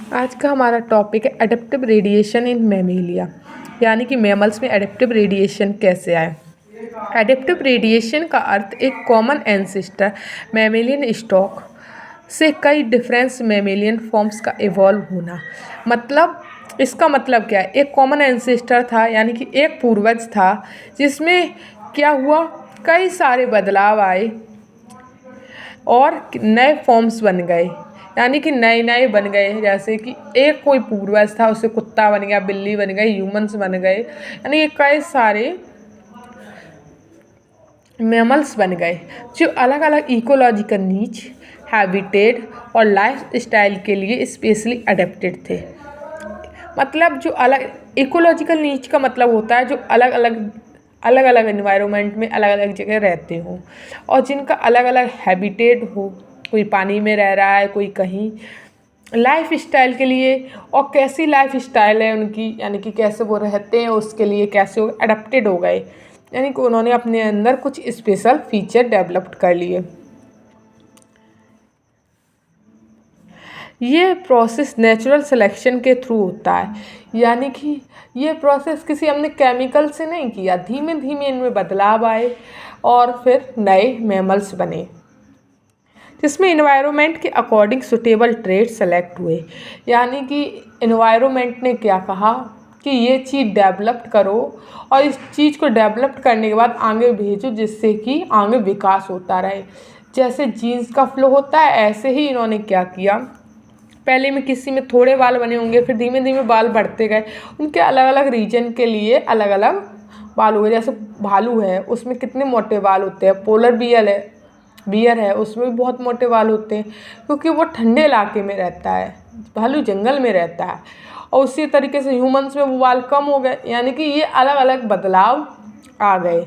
आज का हमारा टॉपिक है एडेप्टिव रेडिएशन इन मैमेलिया, यानी कि मैमल्स में एडेप्टिव रेडिएशन कैसे आए। एडेप्टिव रेडिएशन का अर्थ एक कॉमन एंसेस्टर मैमेलियन स्टॉक से कई डिफरेंस मैमेलियन फॉर्म्स का इवॉल्व होना। मतलब इसका मतलब क्या है, एक कॉमन एंसेस्टर था, यानी कि एक पूर्वज था जिसमें क्या हुआ, कई सारे बदलाव आए और नए फॉर्म्स बन गए, यानी कि नए नए बन गए। जैसे कि एक कोई पूर्वज था, उससे कुत्ता बन गया, बिल्ली बन गई, ह्यूमंस बन गए, यानी कि कई सारे मैमल्स बन गए जो अलग अलग इकोलॉजिकल नीच, हैबिटेट और लाइफ स्टाइल के लिए स्पेशली अडेप्टेड थे। मतलब जो अलग इकोलॉजिकल नीच का मतलब होता है जो अलग अलग एनवायरनमेंट में अलग अलग जगह रहते हों और जिनका अलग अलग हैबिटेट हो, कोई पानी में रह रहा है, कोई कहीं। लाइफ स्टाइल के लिए, और कैसी लाइफ स्टाइल है उनकी, यानी कि कैसे वो रहते हैं, उसके लिए कैसे वो अडेप्टेड हो गए, यानी कि उन्होंने अपने अंदर कुछ स्पेशल फीचर डेवलप्ड कर लिए। ये प्रोसेस नेचुरल सिलेक्शन के थ्रू होता है, यानी कि ये प्रोसेस किसी हमने केमिकल से नहीं किया, धीमे धीमे इनमें बदलाव आए और फिर नए मैमल्स बने जिसमें इन्वायरमेंट के अकॉर्डिंग सुटेबल ट्रेड सेलेक्ट हुए। यानी कि इन्वायरमेंट ने क्या कहा कि ये चीज़ डेवलप करो और इस चीज़ को डेवलप करने के बाद आगे भेजो, जिससे कि आगे विकास होता रहे। जैसे जीन्स का फ्लो होता है, ऐसे ही इन्होंने क्या किया, पहले में किसी में थोड़े बाल बने होंगे, फिर धीमे धीमे बाल बढ़ते गए, उनके अलग अलग रीजन के लिए अलग अलग बाल हुए। जैसे भालू है, उसमें कितने मोटे बाल होते हैं, पोलर बियर है, उसमें भी बहुत मोटे बाल होते हैं क्योंकि वो ठंडे इलाके में रहता है, भालू जंगल में रहता है। और उसी तरीके से ह्यूमंस में वो बाल कम हो गए, यानी कि ये अलग अलग बदलाव आ गए।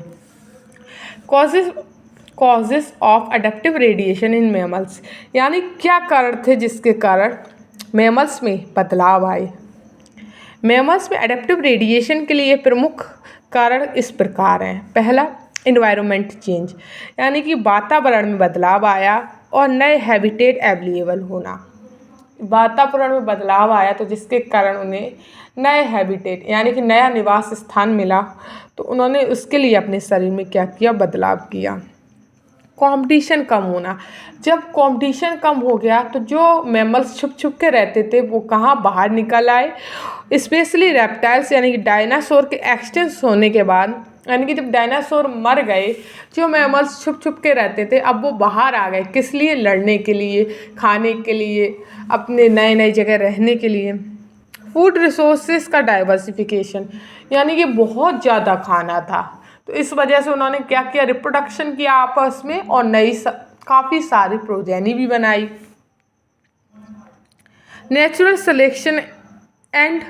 Causes of adaptive radiation in mammals, यानी क्या कारण थे जिसके कारण मैमल्स में बदलाव आए। मैमल्स में एडेप्टिव रेडिएशन के लिए प्रमुख कारण इस प्रकार हैं। पहला, इन्वायरमेंट चेंज, यानी कि वातावरण में बदलाव आया और नए हैबिटेट अवेलेबल होना। वातावरण में बदलाव आया तो जिसके कारण उन्हें नए हैबिटेट, यानी कि नया निवास स्थान मिला, तो उन्होंने उसके लिए अपने शरीर में क्या किया, बदलाव किया। कंपटीशन कम होना, जब कंपटीशन कम हो गया तो जो मैमल्स छुप छुप के रहते थे वो कहाँ बाहर निकल आए। स्पेशली रेप्टाइल्स, यानी कि डायनासोर के एक्सटेंस होने के बाद, यानी कि जब डायनासोर मर गए, जो मैमल्स छुप छुप के रहते थे अब वो बाहर आ गए। किस लिए? लड़ने के लिए, खाने के लिए, अपने नए नए जगह रहने के लिए। फूड रिसोर्सेज का डाइवर्सिफिकेशन, यानी कि बहुत ज़्यादा खाना था तो इस वजह से उन्होंने क्या किया, रिप्रोडक्शन किया आपस में और काफ़ी सारी प्रोजेनी भी बनाई। नेचुरल सिलेक्शन एंड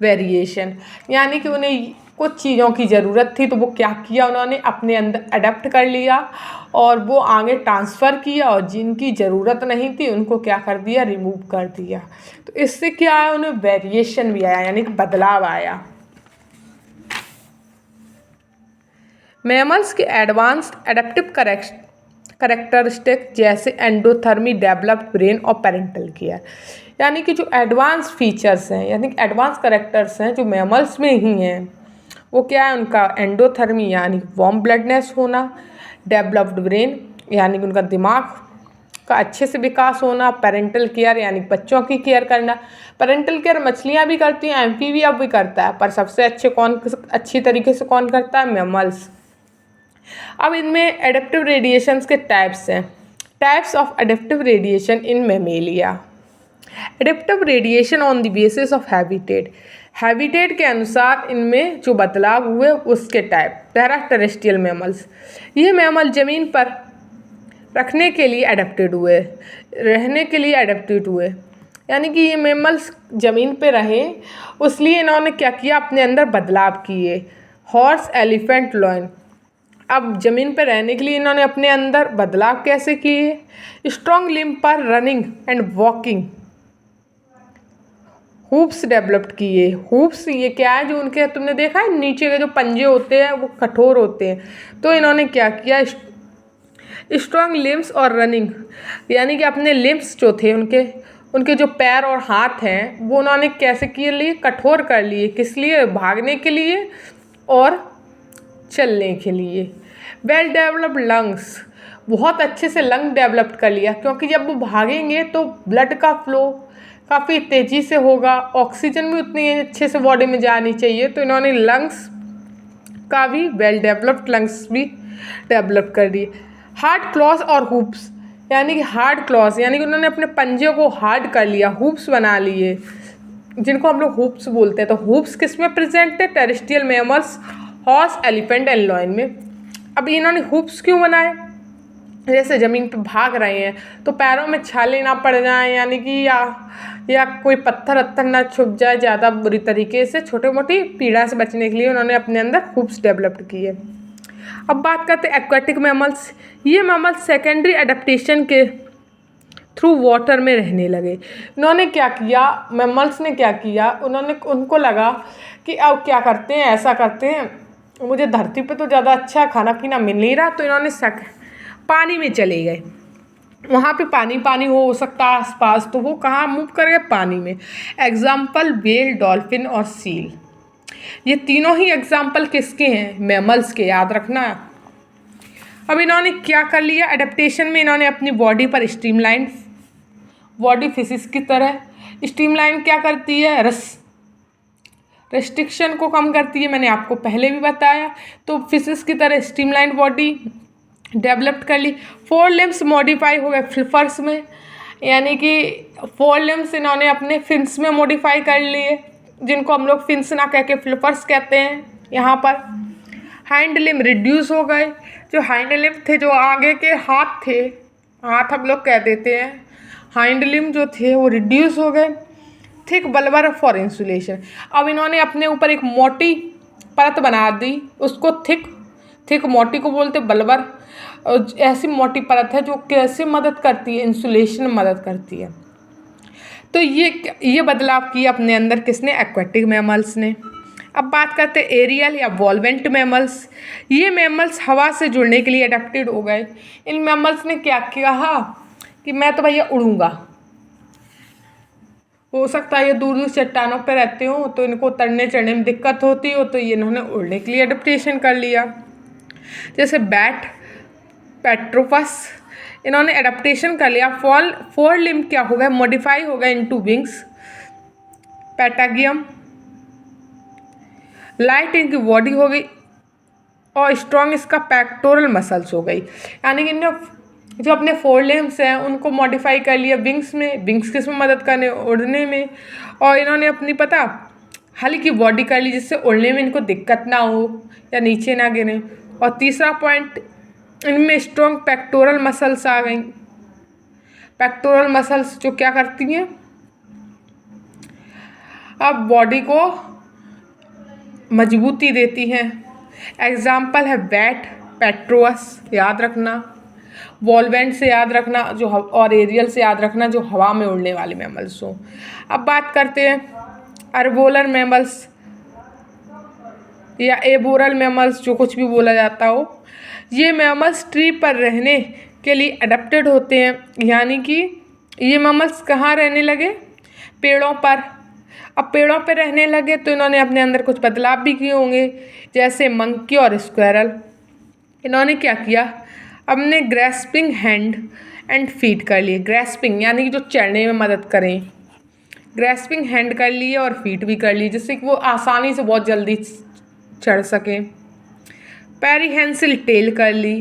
वेरिएशन, यानी कि उन्हें कुछ चीज़ों की ज़रूरत थी तो वो क्या किया, उन्होंने अपने अंदर अडेप्ट कर लिया और वो आगे ट्रांसफ़र किया, और जिनकी ज़रूरत नहीं थी उनको क्या कर दिया, रिमूव कर दिया। तो इससे क्या आया, उन्हें वेरिएशन भी आया, यानी कि बदलाव आया। मैमल्स के एडवांस्ड एडेप्टिव करेक्टरिस्टिक जैसे एंडोथर्मी, डेवलप्ड ब्रेन और पेरेंटल केयर, यानी कि जो एडवांस फीचर्स हैं, यानी कि एडवांस करेक्टर्स हैं जो मैमल्स में ही हैं, वो क्या है, उनका एंडोथर्मी यानी वार्म ब्लडनेस होना, डेवलप्ड ब्रेन यानी कि उनका दिमाग का अच्छे से विकास होना, पेरेंटल केयर यानी बच्चों की केयर करना। पेरेंटल केयर मछलियाँ भी करती हैं, एम्फीबिया भी करता है, पर सबसे अच्छी तरीके से कौन करता है, मैमल्स। अब इनमें एडेप्टिव रेडिएशंस के टाइप्स हैं। Types of adaptive radiation in Mammalia. Adaptive radiation on the basis of habitat, habitat के अनुसार इनमें जो बदलाव हुए उसके टाइप। पहला, टेरेस्ट्रियल मैमल्स, ये मैमल ज़मीन पर रखने के लिए अडेप्टेड हुए, रहने के लिए अडेप्टेड हुए, यानी कि ये मैमल्स ज़मीन पे रहे, इसलिए इन्होंने क्या किया, अपने अंदर बदलाव किए। हॉर्स, एलिफेंट, लॉयन, अब ज़मीन पर रहने के लिए इन्होंने अपने अंदर बदलाव कैसे किए, स्ट्रॉन्ग लिम्ब पर running and walking, hoops developed किए। हूप्स ये क्या है, जो उनके तुमने देखा है नीचे के जो पंजे होते हैं वो कठोर होते हैं, तो इन्होंने क्या किया, स्ट्रॉन्ग लिम्स और रनिंग, यानी कि अपने लिम्स जो थे उनके उनके जो पैर और हाथ हैं वो उन्होंने कैसे किए लिए, कठोर कर लिए। किस लिए? भागने के लिए और चलने के लिए। वेल डेवलप्ड लंग्स, बहुत अच्छे से लंग डेवलप कर लिया, क्योंकि जब वो भागेंगे तो ब्लड का फ्लो काफ़ी तेज़ी से होगा, ऑक्सीजन भी उतनी अच्छे से बॉडी में जानी चाहिए। तो इन्होंने लंग्स का भी वेल डेवलप्ड लंग्स भी डेवलप कर दिए। हार्ड क्लॉज और हुप्स, यानी कि हार्ड क्लॉज यानी कि उन्होंने अपने पंजे को हार्ड कर लिया, हुप्स बना लिए, जिनको हम लोग हुप्स बोलते हैं। तो हुप्स किस में प्रेजेंट है? Terrestrial mammals, horse, elephant and lion में। अब इन्होंने हुप्स क्यों बनाए? जैसे ज़मीन पे भाग रहे हैं तो पैरों में छाले ना पड़ जाएं, यानी कि या कोई पत्थर वत्थर ना छुप जाए ज़्यादा बुरी तरीके से, छोटे मोटी पीड़ा से बचने के लिए उन्होंने अपने अंदर हुप्स डेवलप किए। अब बात करते हैं एक्वेटिक मैमल्स। ये मैमल्स सेकेंडरी एडेप्टेशन के थ्रू वाटर में रहने लगे। इन्होंने क्या किया, मैमल्स ने क्या किया, उनको लगा कि अब क्या करते हैं, ऐसा करते हैं, मुझे धरती पे तो ज़्यादा अच्छा खाना पीना मिल नहीं रहा, तो इन्होंने पानी में चले गए। वहाँ पे पानी पानी हो सकता है आसपास, तो वो कहाँ मूव कर गए? पानी में। एग्जाम्पल व्हेल, डॉल्फिन और सील। ये तीनों ही एग्जाम्पल किसके हैं? मैमल्स के, याद रखना। अब इन्होंने क्या कर लिया एडेप्टेशन में? इन्होंने अपनी बॉडी पर स्ट्रीमलाइन बॉडी फिशिस की तरह। स्ट्रीमलाइन क्या करती है? रेस्ट्रिक्शन को कम करती है, मैंने आपको पहले भी बताया। तो फिशिस की तरह स्ट्रीमलाइन बॉडी डेवलप कर ली। 4 लिम्स मॉडिफाई हो गए फ्लिपर्स में, यानी कि 4 लिम्स इन्होंने अपने फिन्स में मॉडिफाई कर लिए, जिनको हम लोग फिन्स ना कह के फ्लिपर्स कहते हैं यहाँ पर। हैंड लिम रिड्यूस हो गए। जो हैंड लिम थे, जो आगे के हाथ थे, हाथ हम लोग कह देते हैं, हैंड लिम जो थे वो रिड्यूस हो गए। थिक बल्बर फॉर इंसुलेशन, अब इन्होंने अपने ऊपर एक मोटी परत बना दी, उसको थिक मोटी को बोलते बल्बर। ऐसी मोटी परत है जो कैसे मदद करती है? इंसुलेशन में मदद करती है। तो ये बदलाव किया अपने अंदर किसने? एक्वेटिक मैमल्स ने। अब बात करते हैं एरियल या वॉल्वेंट मैमल्स। ये मैमल्स हवा से जुड़ने के लिए अडेप्टेड हो गए। इन मैमल्स ने क्या कहा कि मैं तो भैया उड़ूंगा। हो सकता है ये दूर दूर चट्टानों पर रहते हो तो इनको उतरने चढ़ने में दिक्कत होती हो, तो ये इन्होंने उड़ने के लिए अडेप्टेशन कर लिया। जैसे बैट, पेट्रोपस, इन्होंने एडेप्टेशन कर लिया। 4 लिम्ब क्या हो गए? मॉडिफाई हो गए इनटू विंग्स। पैटागियम, लाइट इनकी बॉडी हो गई और स्ट्रॉन्ग इसका पेक्टोरल मसल्स हो गई, यानी कि इन्होंने जो अपने 4 लिम्स हैं उनको मॉडिफाई कर लिया विंग्स में। विंग्स किस में मदद करने? उड़ने में। और इन्होंने अपनी हल्की बॉडी कर ली, जिससे उड़ने में इनको दिक्कत ना हो या नीचे ना गिरे। और तीसरा पॉइंट, इनमें स्ट्रॉन्ग पेक्टोरल मसल्स आ गई। पेक्टोरल मसल्स जो क्या करती हैं? अब बॉडी को मजबूती देती हैं। एग्जाम्पल है बैट, पेट्रोस, याद रखना। वॉल्वेंट से याद रखना जो और एरियल से याद रखना जो हवा में उड़ने वाले मैमल्स हों। अब बात करते हैं अर्बोलर मैमल्स या एबोरल मैमल्स, जो कुछ भी बोला जाता हो। ये मैमल्स ट्री पर रहने के लिए अडेप्टेड होते हैं, यानी कि ये मैमल्स कहाँ रहने लगे? पेड़ों पर। अब पेड़ों पर रहने लगे तो इन्होंने अपने अंदर कुछ बदलाव भी किए होंगे, जैसे मंकी और स्क्वायरल। इन्होंने क्या किया? अपने ग्रैस्पिंग हैंड एंड फीट कर लिए। ग्रैस्पिंग यानी कि जो चढ़ने में मदद करें, ग्रैस्पिंग हैंड कर लिए और फीट भी कर लिए, जिससे कि वो आसानी से बहुत जल्दी चढ़ सकें। पेरीहेंसिल टेल कर ली।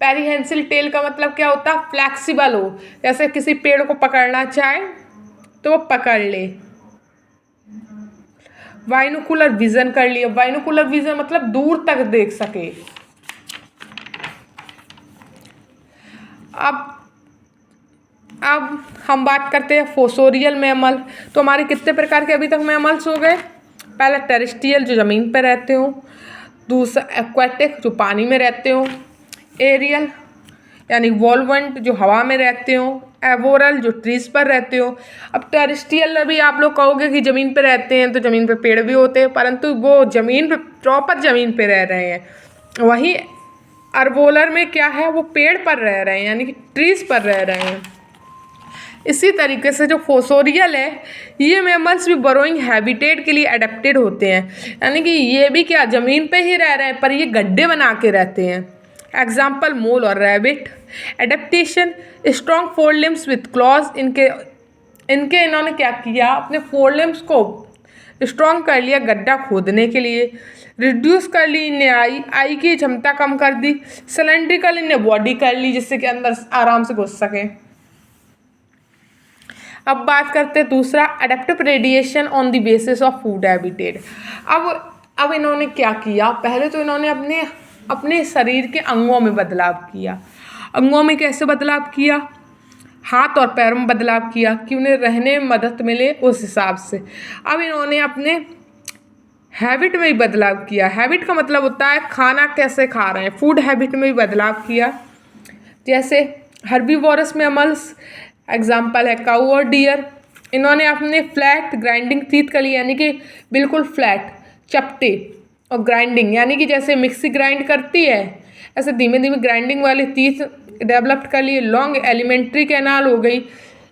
पेरीहेंसिल टेल का मतलब क्या होता है? फ्लैक्सिबल हो, जैसे किसी पेड़ को पकड़ना चाहे तो वो पकड़ ले। बाइनोकुलर विजन कर लिया। बाइनोकुलर विजन मतलब दूर तक देख सके। अब हम बात करते हैं फोसोरियल मैमल। तो हमारे कितने प्रकार के अभी तक मैमल्स हो गए? पहला टेरेस्ट्रियल जो ज़मीन पर रहते हो, दूसरा एक्वेटिक जो पानी में रहते हो, एरियल यानी वॉल्वेंट जो हवा में रहते हो, एबोरल जो ट्रीज पर रहते हो। अब टेरेस्ट्रियल में भी आप लोग कहोगे कि ज़मीन पर रहते हैं तो ज़मीन पर पेड़ भी होते हैं, परंतु वो ज़मीन पर प्रॉपर ज़मीन पर रह रहे हैं। वहीं अर्बोलर में क्या है? वो पेड़ पर रह रहे हैं, यानी कि ट्रीज पर रह रहे हैं। इसी तरीके से जो फोसोरियल है, ये मैमल्स भी बरोइंग हैबिटेट के लिए अडेप्टेड होते हैं, यानी कि ये भी क्या ज़मीन पे ही रह रहे हैं पर ये गड्ढे बना के रहते हैं। एग्जाम्पल मोल और rabbit. Adaptation, strong four limbs with clause. इन्होंने क्या किया, अपने फोर लिम्स को स्ट्रॉन्ग कर लिया गड्ढा खोदने के लिए। रिड्यूस कर ली इनने आई की क्षमता कम कर दी। सिलेंड्रिकल इनने बॉडी कर ली जिससे कि अंदर आराम से घुस सके। अब बात करते हैं दूसरा, adaptive radiation on the basis of food habitat. अब इन्होंने क्या किया, पहले तो इन्होंने अपने शरीर के अंगों में बदलाव किया। अंगों में कैसे बदलाव किया, हाथ और पैरों में बदलाव किया कि उन्हें रहने में मदद मिले उस हिसाब से। अब इन्होंने अपने हैबिट में भी बदलाव किया। हैबिट का मतलब होता है खाना कैसे खा रहे हैं, फूड हैबिट में भी बदलाव किया। जैसे हर्बीवोरस मैमल्स, एग्जाम्पल है काऊ और डियर। इन्होंने अपने फ्लैट ग्राइंडिंग टीथ कर लिए, यानी कि बिल्कुल फ्लैट चपटे, और ग्राइंडिंग यानी कि जैसे मिक्सी ग्राइंड करती है ऐसे धीमे धीमे ग्राइंडिंग वाली टीथ डेवलप कर लिए। लॉन्ग एलिमेंट्री कैनाल हो गई।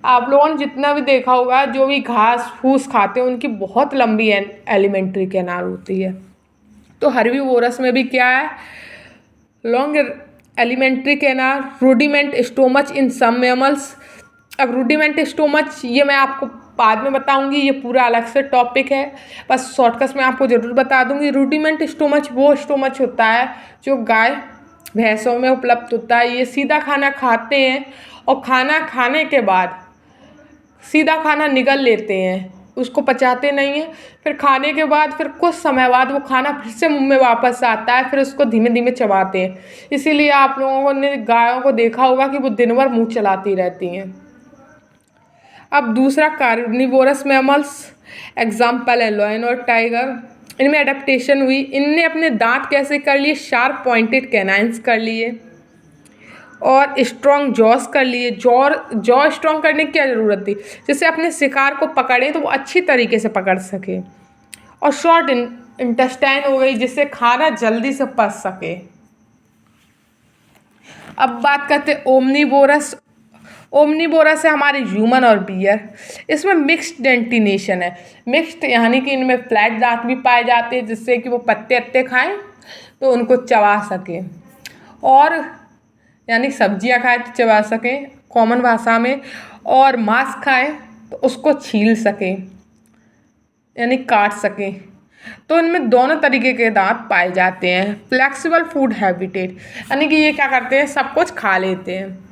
आप लोगों ने जितना भी देखा होगा, जो भी घास फूस खाते हैं उनकी बहुत लंबी एलिमेंट्री कैनाल होती है। तो हर्बीवोरस में भी क्या है, long alimentary canal. Rudiment stomach इन सम मैमल्स। अब रूडिमेंट स्टोमच ये मैं आपको बाद में बताऊंगी, ये पूरा अलग से टॉपिक है, बस शॉर्टकट में आपको ज़रूर बता दूंगी। रूडिमेंट स्टोमच वो स्टोमच होता है जो गाय भैंसों में उपलब्ध होता है। ये सीधा खाना खाते हैं और खाना खाने के बाद सीधा खाना निगल लेते हैं, उसको पचाते नहीं हैं। फिर खाने के बाद फिर कुछ समय बाद वो खाना फिर से मुंह में वापस आता है, फिर उसको धीमे धीमे चबाते हैं। इसीलिए आप लोगों ने गायों को देखा होगा कि वो दिन भर मुँह चलाती रहती हैं। अब दूसरा कार्निवोरस मैमल्स, एग्जाम्पल है लॉयन और टाइगर। इनमें अडेप्टेशन हुई, इनने अपने दांत कैसे कर लिए, शार्प पॉइंटेड कैनाइंस कर लिए और स्ट्रॉन्ग जॉस कर लिए। जॉ स्ट्रॉन्ग करने की क्या ज़रूरत थी, जैसे अपने शिकार को पकड़े तो वो अच्छी तरीके से पकड़ सके। और शॉर्ट इंटेस्टाइन हो गई जिससे खाना जल्दी से पच सके। अब बात करते हैं ओमनीवोरस। ओमनीवोरस है हमारे ह्यूमन और बियर। इसमें मिक्स्ड डेंटिनेशन है। मिक्स्ड यानी कि इनमें फ्लैट दांत भी पाए जाते हैं जिससे कि वो पत्ते अत्ते खाएं तो उनको चबा सकें, और यानी सब्जियां खाएं तो चबा सकें कॉमन भाषा में, और मांस खाएं तो उसको छील सकें यानी काट सकें। तो इनमें दोनों तरीके के दांत पाए जाते हैं। फ्लेक्सिबल फूड हैबिटेट यानी कि ये क्या करते हैं, सब कुछ खा लेते हैं।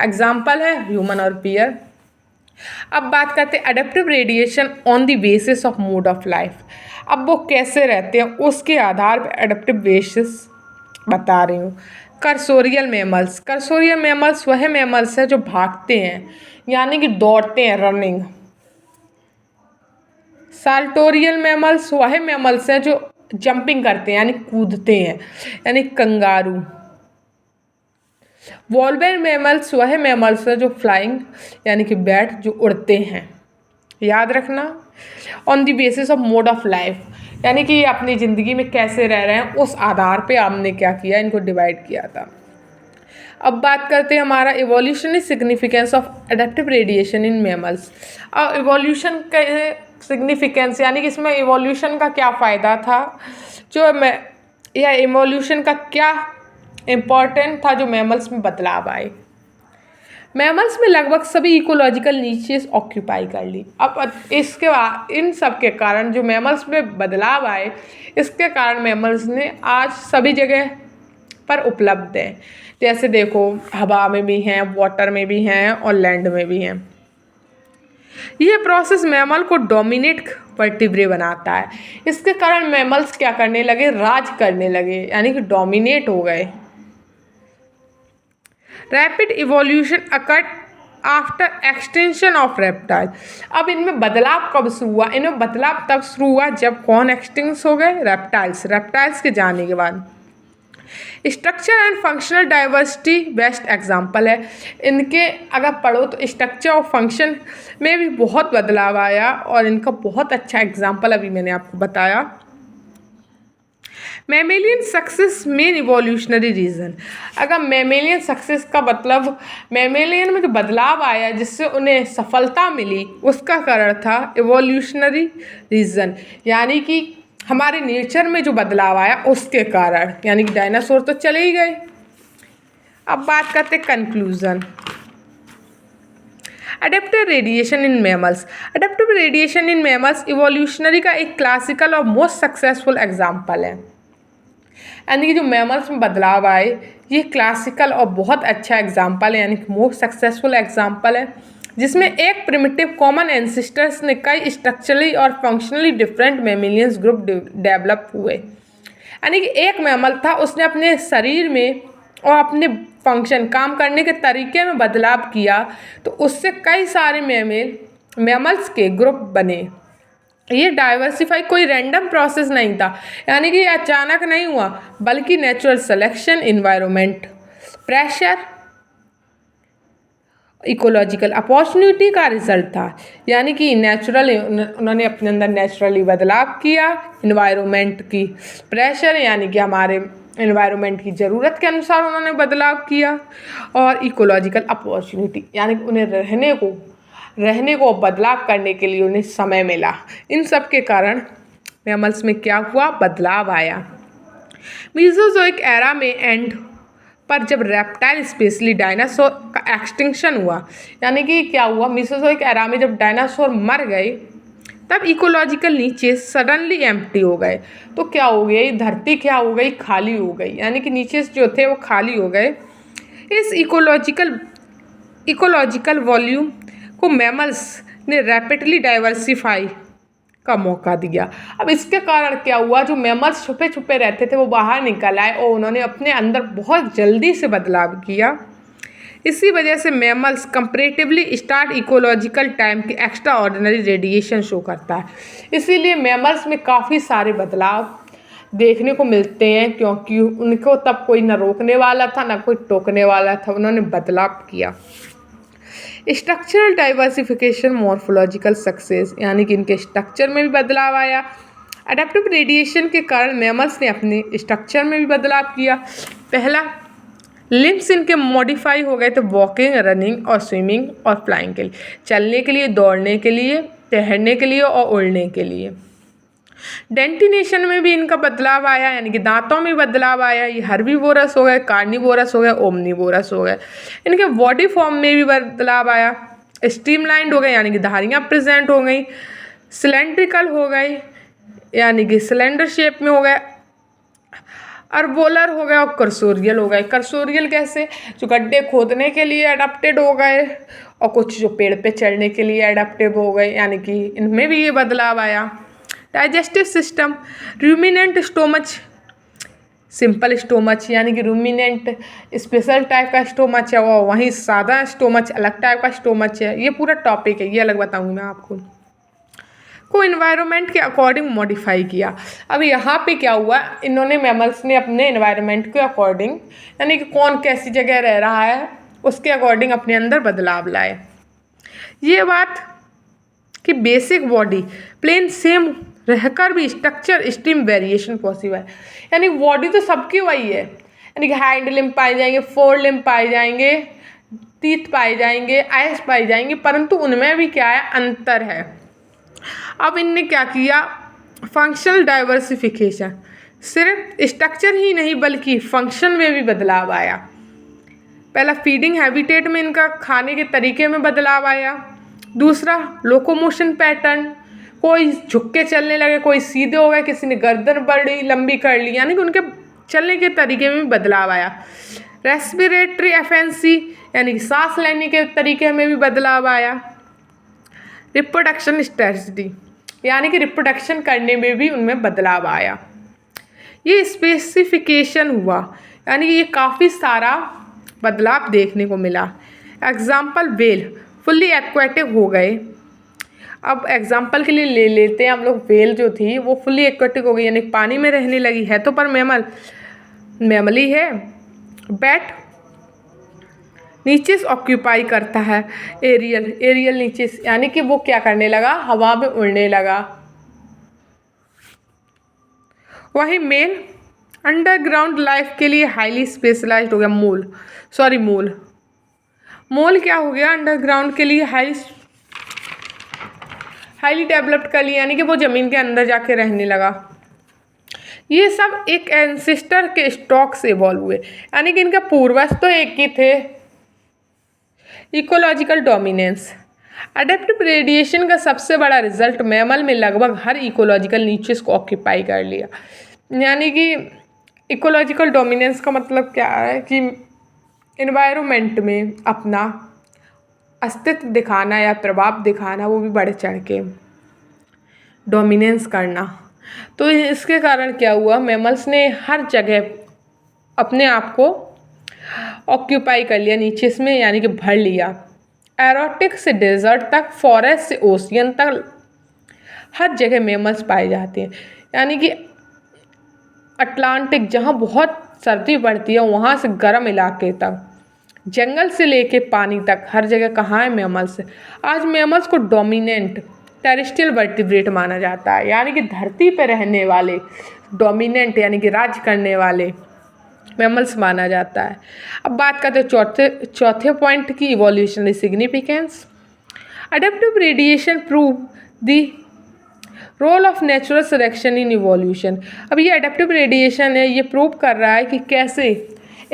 एग्जाम्पल है ह्यूमन और बियर। अब बात करते हैं adaptive radiation on the basis of mode of life. अब वो कैसे रहते हैं उसके आधार पर एडेप्टिव बेसिस बता रही हूँ। Cursorial mammals. कर्सोरियल मैमल्स वह मैमल्स है जो भागते हैं यानी कि दौड़ते हैं, रनिंग। साल्टोरियल मैमल्स वह मैमल्स हैं जो जंपिंग करते हैं यानी कूदते हैं, यानी कंगारू। वॉल्वेर मैमल्स वह मैमल्स है जो फ्लाइंग यानी कि बैट, जो उड़ते हैं। याद रखना, on the basis of mode of life यानी कि अपनी ज़िंदगी में कैसे रह रहे हैं उस आधार पे हमने क्या किया, इनको डिवाइड किया था। अब बात करते हैं हमारा evolutionary significance of adaptive radiation in mammals. अब इवोल्यूशन का सिग्निफिकेंस यानी कि इसमें इवोल्यूशन का क्या फ़ायदा था, या इवोल्यूशन का क्या इम्पॉर्टेंट था जो मैमल्स में बदलाव आए। मैमल्स में लगभग सभी इकोलॉजिकल नीचेस ऑक्यूपाई कर ली। अब इसके बाद इन सब के कारण जो मैमल्स में बदलाव आए, इसके कारण मैमल्स ने आज सभी जगह पर उपलब्ध हैं। जैसे देखो हवा में भी हैं, वाटर में भी हैं और लैंड में भी हैं। ये प्रोसेस मैमल को डोमिनेट वर्टिब्रे बनाता है। इसके कारण मैमल्स क्या करने लगे, राज करने लगे यानी कि डोमिनेट हो गए। Rapid evolution occurred after extension of reptile. अब इनमें बदलाव कब शुरू हुआ, इनमें बदलाव तब शुरू हुआ जब कौन एक्सटिंक्ट हो गए, रेप्टाइल्स के जाने के बाद। Structure and functional diversity best example है। इनके अगर पढ़ो तो स्ट्रक्चर और फंक्शन में भी बहुत बदलाव आया और इनका बहुत अच्छा एग्जाम्पल अभी मैंने आपको बताया। Mammalian success main evolutionary reason. अगर मैमेलियन सक्सेस का मतलब मैमेलियन में जो बदलाव आया जिससे उन्हें सफलता मिली, उसका कारण था इवोल्यूशनरी रीज़न, यानी कि हमारे नेचर में जो बदलाव आया उसके कारण, यानी कि डायनासोर तो चले ही गए। अब बात करते हैं conclusion. Adaptive radiation in mammals. Adaptive radiation in mammals evolutionary का एक क्लासिकल और मोस्ट सक्सेसफुल एग्जाम्पल है, यानी कि जो मैमल्स में बदलाव आए ये क्लासिकल और बहुत अच्छा एग्जाम्पल है, यानी कि मोस्ट सक्सेसफुल एग्जाम्पल है, जिसमें एक प्रिमिटिव कॉमन एंसिस्टर्स ने कई स्ट्रक्चरली और फंक्शनली डिफरेंट मैमेलियंस ग्रुप डेवलप हुए। यानी कि एक मैमल था, उसने अपने शरीर में और अपने फंक्शन काम करने के तरीके में बदलाव किया, तो उससे कई सारे मैमल्स के ग्रुप बने। ये डाइवर्सिफाई कोई रैंडम प्रोसेस नहीं था, यानी कि अचानक नहीं हुआ, बल्कि natural selection, environment, pressure, ecological opportunity का रिजल्ट था। यानी कि उन्होंने अपने अंदर नेचुरली बदलाव किया, इन्वायरमेंट की प्रेशर यानी कि हमारे इन्वायरमेंट की ज़रूरत के अनुसार उन्होंने बदलाव किया, और इकोलॉजिकल अपॉर्चुनिटी यानी कि उन्हें रहने को बदलाव करने के लिए उन्हें समय मिला। इन सब के कारण मैमल्स में क्या हुआ, बदलाव आया। मीसोजोइक एरा में एंड पर जब रेप्टाइल स्पेशली डायनासोर का एक्सटिंक्शन हुआ, यानी कि क्या हुआ, मीसोजोइक एरा में जब डायनासोर मर गए तब इकोलॉजिकल नीचे सडनली एम्प्टी हो गए। तो क्या हो गई, धरती क्या हो गई, खाली हो गई, यानी कि नीचे जो थे वो खाली हो गए। इस इकोलॉजिकल वॉल्यूम को मैमल्स ने रैपिडली डाइवर्सिफाई का मौका दिया। अब इसके कारण क्या हुआ, जो मैमल्स छुपे छुपे रहते थे वो बाहर निकल आए और उन्होंने अपने अंदर बहुत जल्दी से बदलाव किया। इसी वजह से mammals comparatively start ecological time की एक्स्ट्रा ऑर्डिनरी रेडिएशन शो करता है। इसीलिए मैमल्स में काफ़ी सारे बदलाव देखने को मिलते हैं, क्योंकि उनको तब कोई ना रोकने वाला था ना कोई टोकने वाला था, उन्होंने बदलाव किया। स्ट्रक्चरल डाइवर्सिफिकेशन, मॉर्फोलॉजिकल सक्सेस, यानी कि इनके स्ट्रक्चर में भी बदलाव आया। अडेप्टिव रेडिएशन के कारण मैमल्स ने अपने स्ट्रक्चर में भी बदलाव किया। पहला, लिम्स इनके मॉडिफाई हो गए थे वॉकिंग, रनिंग और स्विमिंग और फ्लाइंग के लिए, चलने के लिए, दौड़ने के लिए, तैरने के लिए और उड़ने के लिए। डेंटिनेशन में भी इनका बदलाव आया, यानी कि दांतों में बदलाव आया। ये हर्बीवोरस हो गए, कार्निवोरस हो गए, ओमनीवोरस हो गए। इनके बॉडी फॉर्म में भी बदलाव आया। स्ट्रीमलाइंड हो गए, यानी कि धारियाँ प्रेजेंट हो गई। सिलेंड्रिकल हो गई, यानी कि सिलेंडर शेप में हो गए। अर्बोलर हो गए और कर्सोरियल हो गए। कर्सोरियल कैसे, जो गड्ढे खोदने के लिए अडेप्टेड हो गए, और कुछ जो पेड़ पे चढ़ने के लिए अडेप्टिव हो गए, यानी कि इनमें भी ये बदलाव आया। Digestive system, ruminant stomach, simple stomach, यानी कि रूमिनेंट स्पेशल टाइप का स्टोमच है, और वहीं सादा स्टोमच अलग टाइप का स्टोमच है। ये पूरा टॉपिक है, ये अलग बताऊंगी मैं आपको। को इन्वायरमेंट के अकॉर्डिंग मॉडिफाई किया। अब यहाँ पे क्या हुआ, इन्होंने मैमल्स ने अपने इन्वायरमेंट के अकॉर्डिंग, यानी कि कौन कैसी जगह रह रहा है उसके अकॉर्डिंग अपने अंदर बदलाव लाए। ये बात कि बेसिक बॉडी प्लेन सेम रहकर भी स्ट्रक्चर स्ट्रीम वेरिएशन पॉसिबल है, यानी बॉडी तो सबकी वही है, यानी कि हाइंड लिम्ब पाए जाएंगे, फोर लिम्ब पाए जाएंगे, टीथ पाए जाएंगे, आइस पाई जाएंगे, परंतु उनमें भी क्या है, अंतर है। अब इनने क्या किया, फंक्शनल डाइवर्सिफिकेशन, सिर्फ स्ट्रक्चर ही नहीं बल्कि फंक्शन में भी बदलाव आया। पहला, फीडिंग हैबिटेट में इनका खाने के तरीके में बदलाव आया। दूसरा, लोकोमोशन पैटर्न, कोई झुक के चलने लगे, कोई सीधे हो गए, किसी ने गर्दन बड़ी लंबी कर ली, यानी कि उनके चलने के तरीके में भी बदलाव आया। रेस्पिरेटरी एफिशिएंसी, यानी कि सांस लेने के तरीके में भी बदलाव आया। रिप्रोडक्शन स्ट्रेटजी, यानी कि रिप्रोडक्शन करने में भी उनमें बदलाव आया। ये स्पेसिफिकेशन हुआ, यानी कि ये काफ़ी सारा बदलाव देखने को मिला। एग्जाम्पल, वेल फुल्ली एक्वेटिक हो गए। अब एग्जाम्पल के लिए ले लेते हैं हम लोग, वेल जो थी वो फुल्ली एक्वेटिक हो गई, यानी पानी में रहने लगी है तो, पर मैमली है। बैट नीचे से ऑक्यूपाई करता है, एरियल नीचे से, यानी कि वो क्या करने लगा, हवा में उड़ने लगा। वही मेल अंडरग्राउंड लाइफ के लिए हाईली स्पेशलाइज्ड हो गया मोल। मोल क्या हो गया? अंडरग्राउंड के लिए हाईली डेवलप्ड कर लिया, यानी कि वो ज़मीन के अंदर जाके रहने लगा। ये सब एक एंसेस्टर के स्टॉक से इवॉल्व हुए, यानी कि इनके पूर्वज तो एक ही थे। Ecological dominance. अडेप्टिव रेडिएशन का सबसे बड़ा रिजल्ट मैमल में लगभग हर इकोलॉजिकल नीचेस को ऑक्यूपाई कर लिया। यानी कि इकोलॉजिकल डोमिनेंस का मतलब क्या है कि इन्वायरमेंट में अपना अस्तित्व दिखाना या प्रभाव दिखाना, वो भी बढ़ चढ़ के डोमिनेंस करना। तो इसके कारण क्या हुआ, मैमल्स ने हर जगह अपने आप को ऑक्यूपाई कर लिया नीचे में, यानी कि भर लिया। एरोटिक से डेजर्ट तक, फॉरेस्ट से ओशियन तक हर जगह मैमल्स पाए जाते हैं। यानी कि अटलांटिक जहाँ बहुत सर्दी पड़ती है वहाँ से गर्म इलाके तक, जंगल से लेके पानी तक, हर जगह कहाँ है? मैमल्स। आज मैमल्स को डोमिनेंट टेरेस्ट्रियल वर्टिब्रेट माना जाता है, यानी कि धरती पर रहने वाले डोमिनेंट यानी कि राज करने वाले मैमल्स माना जाता है। अब बात करते हैं चौथे पॉइंट की, evolutionary significance. Adaptive radiation prove the role of natural selection in evolution. अब ये अडेप्टिव रेडिएशन है, ये प्रूव कर रहा है कि कैसे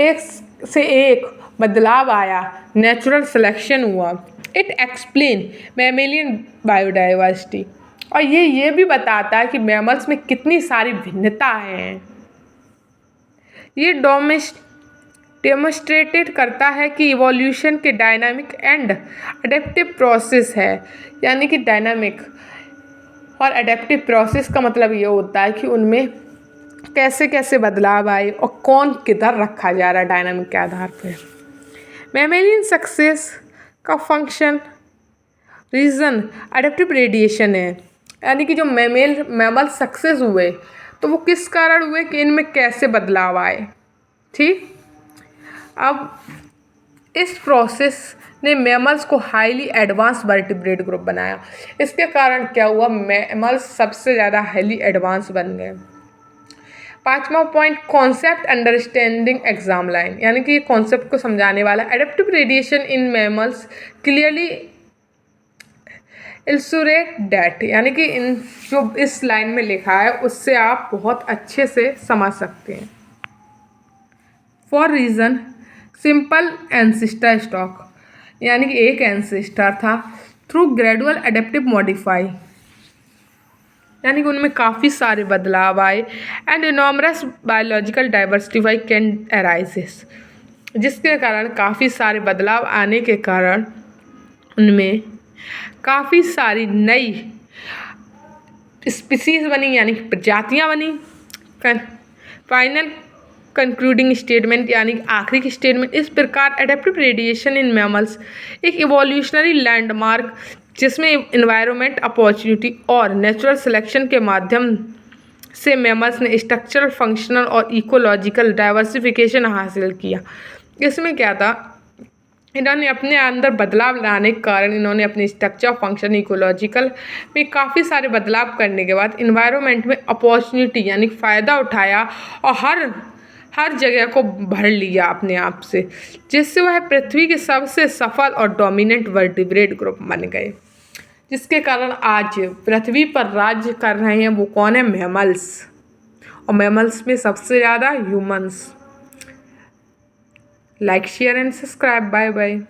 एक से एक बदलाव आया, नेचुरल सिलेक्शन हुआ। इट एक्सप्लेन मैमेलियन बायोडाइवर्सिटी, और ये भी बताता है कि मैमल्स में कितनी सारी भिन्नताएं हैं। ये डेमोस्ट्रेटेड करता है कि इवोल्यूशन के डायनामिक एंड अडेप्टिव प्रोसेस है, यानी कि डायनामिक और अडेप्टिव प्रोसेस का मतलब ये होता है कि उनमें कैसे कैसे बदलाव आए और कौन किधर रखा जा रहा है डायनामिक के आधार पर। मैमेलियन सक्सेस का फंक्शन रीज़न अडेप्टिव रेडिएशन है, यानी कि जो मैमल सक्सेस हुए तो वो किस कारण हुए कि इनमें कैसे बदलाव आए। ठीक, अब इस प्रोसेस ने मैमल्स को हाईली एडवांस वर्टिब्रेट ग्रुप बनाया। इसके कारण क्या हुआ, मैमल्स सबसे ज़्यादा हाईली एडवांस बन गए। पांचवा point, concept understanding exam line, यानी कि ये कॉन्सेप्ट को समझाने वाला। Adaptive radiation in mammals clearly illustrate that, यानी कि इन जो इस लाइन में लिखा है उससे आप बहुत अच्छे से समझ सकते हैं। For reason simple ancestor stock, यानी कि एक एंसेस्टर था। थ्रू ग्रेजुअल एडेप्टिव मॉडिफाई, यानी कि उनमें काफ़ी सारे बदलाव आए। And enormous biological diversity can arises, जिसके कारण काफ़ी सारे बदलाव आने के कारण उनमें काफ़ी सारी नई स्पीसीज बनी, यानी कि प्रजातियाँ बनी। फाइनल कंक्लूडिंग स्टेटमेंट, यानी कि आखिरी की स्टेटमेंट, इस प्रकार एडेप्टिव रेडिएशन इन मैमल्स एक इवोल्यूशनरी लैंडमार्क जिसमें इन्वायरमेंट, अपॉर्चुनिटी और नेचुरल सिलेक्शन के माध्यम से मैमल्स ने स्ट्रक्चरल, फंक्शनल और इकोलॉजिकल डाइवर्सिफिकेशन हासिल किया। इसमें क्या था, इन्होंने अपने अंदर बदलाव लाने के कारण इन्होंने अपनी स्ट्रक्चर, फंक्शन, इकोलॉजिकल में काफ़ी सारे बदलाव करने के बाद इन्वायरमेंट में अपॉर्चुनिटी यानी फ़ायदा उठाया और हर जगह को भर लिया अपने आप से, जिससे वह पृथ्वी के सबसे सफल और डोमिनेंट वर्टिब्रेट ग्रुप बन गए, जिसके कारण आज पृथ्वी पर राज्य कर रहे हैं वो कौन है? मैमल्स। और मैमल्स में सबसे ज़्यादा humans. Like, share and subscribe. Bye bye.